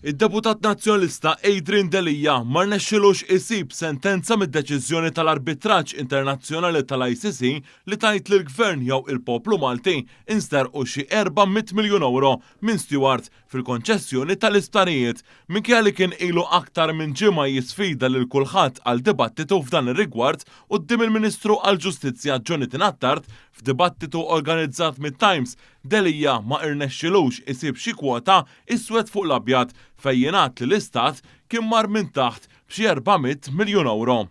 Id-deputat nazzjonalista Adrian Delija ma rnexxilux isib sentenza mid-deċiżjoni tal-arbitraġġ internazzjonali tal-ICC li tajt lill gvern jew il-poplu Malti insterqu xi 400 miljun euro minn Stewart fil-konċessjoni tal-isptarijiet minkejja li kien ilu aktar minn ġimgħa jisfida lil kulħadd għal dibattitu f'dan ir-rigward quddiem il-Ministru għall-Ġustizzja Jonathan Attard f'dibattitu organizzat mit-Times. Delija ma rnexxilux isib xi kwota iswed fuq l-abjad fejn jingħad li l-Istat kien mar minn taħt b'xi 400 miljun euro.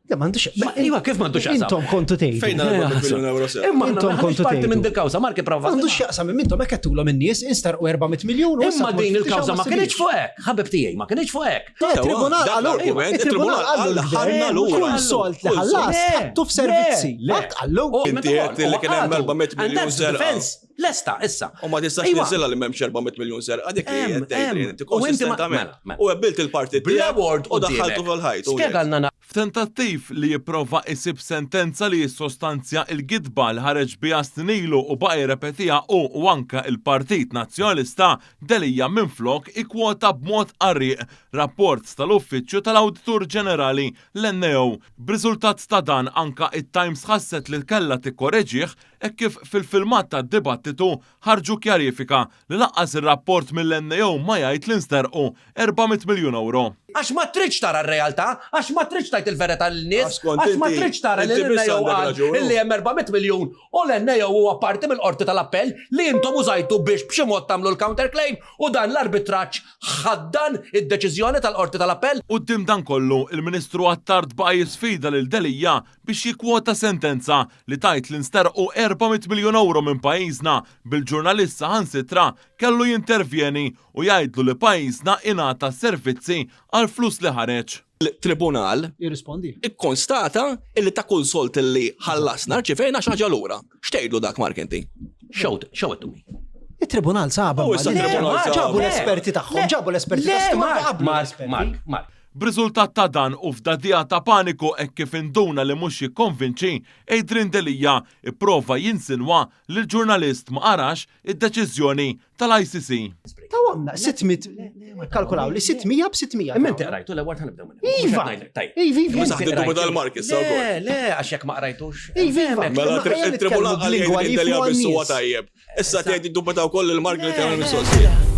Ja, m'għandux. Iva, kif m'għandux jaqsam? Intom kontu tgħidu. Fejn 400 miljun euro sew? Imma Intom intom kontu parti tgħidu. minn dil-kawża, Mark ipprova. M'għandux jaqsam intom hekk għettulhom in-nies instarqu 400 miljun. u issa Imma din il-kawża ma tmortix kienx fuq hekk, ħabib tiegħi, ma kienx fuq hekk. Il-tribunal dak l-argument, il-tribunal għall ħarna lura. Kull solt li ħallas ħattu f'servizzi. Ħadd qallu. Inti qed li kien hemm 400 miljun serqa. Lesta, issa. U ma tistax niżilha li m'hemmx 400 miljun serqa. Dik li qed tgħid inti konsistentament. U qbilt il-partit Bl-award u daħħaltu fil-ħajt. Spjegalna F'tentattiv li jipprova isib sentenza li jissostanzja il-gidba li ħareġ biha snilu u baqa' repetija u anke il-Partit Nazzjonalista Delija minflok ikkwota b'mod qarrieq rapport tal-Uffiċċju tal-Awditur Ġenerali l-NAO. B'riżultat ta' dan anke it-Times ħasset li kellha tikkoreġih hekk kif fil-filmat tad-dibattitu ħarġu kjarifika li laqqas ir-rapport mill-NAO ma jgħid li nsterqu 400 miljun euro. Għax ma tridx tara r-realtà, għax ma tridx tajt il-verità lin-nies, Għax għax ma tridx tara li l-NAO għal illi hemm 400 miljun u l-NAO huwa parti mill-qorti tal-appell li intom użajtu biex b'xi mod tagħmlu l-counterclaim u dan l-arbitraġġ ħaddan id-deċiżjoni tal-qorti tal-appell. Quddiem dan kollu, il-Ministru Attard baqa' jisfida lil Delija biex jikkwota sentenza li tajt li nsterqu 400 miljun euro minn pajjiżna bil-ġurnalista ħansitra kellu jintervjeni u jgħidlu li pajjiżna ingħata servizzi għal flus li ħareġ. Il-tribunal Jirrispondi. ikkonstata illi ta' kull solt illi ħallasna rċifejna xi ħaġa lura. X'tgħidlu dak Mark inti? Show it to me. Il-tribunal saba. issa il-tribunal saba. Ġabu l-esperti tagħhom, ġabu l-esperti tagħhom. Mark. B'riżultat ta' dan u f'dadija ta' paniku hekk kif induna li mhux jikkonvinċi, Adrian Delija ipprova jinsinwa li l-ġurnalist ma qarax id-deċiżjoni tal-ICC. Tawamna, 600, kalkulaw li 600 b'600. Imma inti qrajtu l-ewwel ħanibdew minn. Iva. Iva, Saħħitu bidal Mark issa wkoll. Le, għax jekk ma qrajtux. Iva. Mela il-tribunal qal jgħid Delija bis-suwa tajjeb. Issa tgħid iddubitaw koll il-Mark li tagħmel mis-sosja.